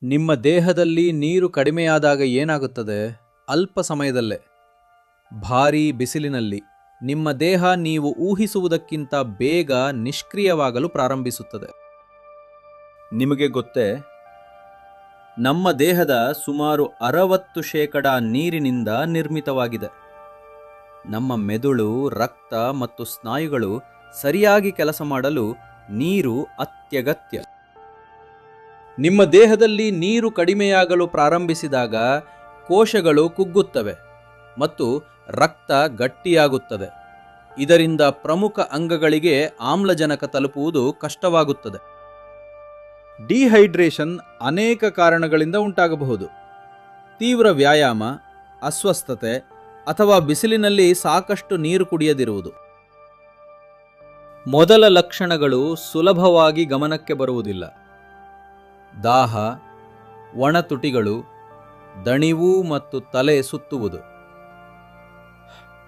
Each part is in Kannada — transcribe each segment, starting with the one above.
ನಿಮ್ಮ ದೇಹದಲ್ಲಿ ನೀರು ಕಡಿಮೆಯಾದಾಗ ಏನಾಗುತ್ತದೆ? ಅಲ್ಪ ಸಮಯದಲ್ಲೇ ಭಾರೀ ಬಿಸಿಲಿನಲ್ಲಿ ನಿಮ್ಮ ದೇಹ ನೀವು ಊಹಿಸುವುದಕ್ಕಿಂತ ಬೇಗ ನಿಷ್ಕ್ರಿಯವಾಗಲು ಪ್ರಾರಂಭಿಸುತ್ತದೆ. ನಿಮಗೆ ಗೊತ್ತೇ, ನಮ್ಮ ದೇಹದ ಸುಮಾರು 60% ನೀರಿನಿಂದ ನಿರ್ಮಿತವಾಗಿದೆ. ನಮ್ಮ ಮೆದುಳು, ರಕ್ತ ಮತ್ತು ಸ್ನಾಯುಗಳು ಸರಿಯಾಗಿ ಕೆಲಸ ಮಾಡಲು ನೀರು ಅತ್ಯಗತ್ಯ. ನಿಮ್ಮ ದೇಹದಲ್ಲಿ ನೀರು ಕಡಿಮೆಯಾಗಲು ಪ್ರಾರಂಭಿಸಿದಾಗ ಕೋಶಗಳು ಕುಗ್ಗುತ್ತವೆ ಮತ್ತು ರಕ್ತ ಗಟ್ಟಿಯಾಗುತ್ತದೆ. ಇದರಿಂದ ಪ್ರಮುಖ ಅಂಗಗಳಿಗೆ ಆಮ್ಲಜನಕ ತಲುಪುವುದು ಕಷ್ಟವಾಗುತ್ತದೆ. ಡಿಹೈಡ್ರೇಷನ್ ಅನೇಕ ಕಾರಣಗಳಿಂದ ಉಂಟಾಗಬಹುದು. ತೀವ್ರ ವ್ಯಾಯಾಮ, ಅಸ್ವಸ್ಥತೆ ಅಥವಾ ಬಿಸಿಲಿನಲ್ಲಿ ಸಾಕಷ್ಟು ನೀರು ಕುಡಿಯದಿರುವುದು. ಮೊದಲ ಲಕ್ಷಣಗಳು ಸುಲಭವಾಗಿ ಗಮನಕ್ಕೆ ಬರುವುದಿಲ್ಲ. ದಾಹ, ಒಣ ತುಟಿಗಳು, ದಣಿವು ಮತ್ತು ತಲೆ ಸುತ್ತುವುದು.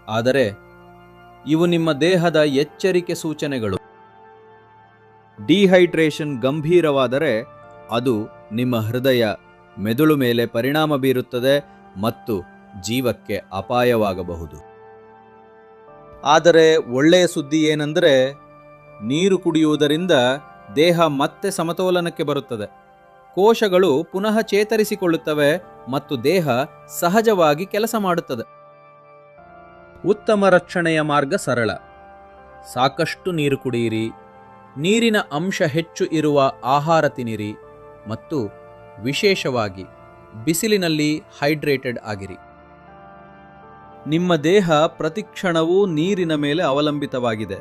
ಆದರೆ ಇವು ನಿಮ್ಮ ದೇಹದ ಎಚ್ಚರಿಕೆ ಸೂಚನೆಗಳು. ಡಿಹೈಡ್ರೇಷನ್ ಗಂಭೀರವಾದರೆ ಅದು ನಿಮ್ಮ ಹೃದಯ, ಮೆದುಳು ಮೇಲೆ ಪರಿಣಾಮ ಬೀರುತ್ತದೆ ಮತ್ತು ಜೀವಕ್ಕೆ ಅಪಾಯವಾಗಬಹುದು. ಆದರೆ ಒಳ್ಳೆಯ ಸುದ್ದಿ ಏನೆಂದರೆ, ನೀರು ಕುಡಿಯುವುದರಿಂದ ದೇಹ ಮತ್ತೆ ಸಮತೋಲನಕ್ಕೆ ಬರುತ್ತದೆ. ಕೋಶಗಳು ಪುನಃ ಚೇತರಿಸಿಕೊಳ್ಳುತ್ತವೆ ಮತ್ತು ದೇಹ ಸಹಜವಾಗಿ ಕೆಲಸ ಮಾಡುತ್ತದೆ. ಉತ್ತಮ ರಕ್ಷಣೆಯ ಮಾರ್ಗ ಸರಳ. ಸಾಕಷ್ಟು ನೀರು ಕುಡಿಯಿರಿ, ನೀರಿನ ಅಂಶ ಹೆಚ್ಚು ಇರುವ ಆಹಾರ ತಿನ್ನಿರಿ ಮತ್ತು ವಿಶೇಷವಾಗಿ ಬಿಸಿಲಿನಲ್ಲಿ ಹೈಡ್ರೇಟೆಡ್ ಆಗಿರಿ. ನಿಮ್ಮ ದೇಹ ಪ್ರತಿಕ್ಷಣವೂ ನೀರಿನ ಮೇಲೆ ಅವಲಂಬಿತವಾಗಿದೆ.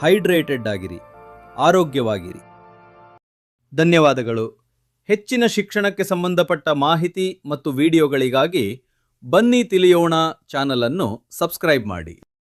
ಹೈಡ್ರೇಟೆಡ್ ಆಗಿರಿ, ಆರೋಗ್ಯವಾಗಿರಿ. ಧನ್ಯವಾದಗಳು. ಹೆಚ್ಚಿನ ಶಿಕ್ಷಣಕ್ಕೆ ಸಂಬಂಧಪಟ್ಟ ಮಾಹಿತಿ ಮತ್ತು ವಿಡಿಯೋಗಳಿಗಾಗಿ ಬನ್ನಿ ತಿಳಿಯೋಣ ಚಾನಲ್ ಅನ್ನು ಸಬ್ಸ್ಕ್ರೈಬ್ ಮಾಡಿ.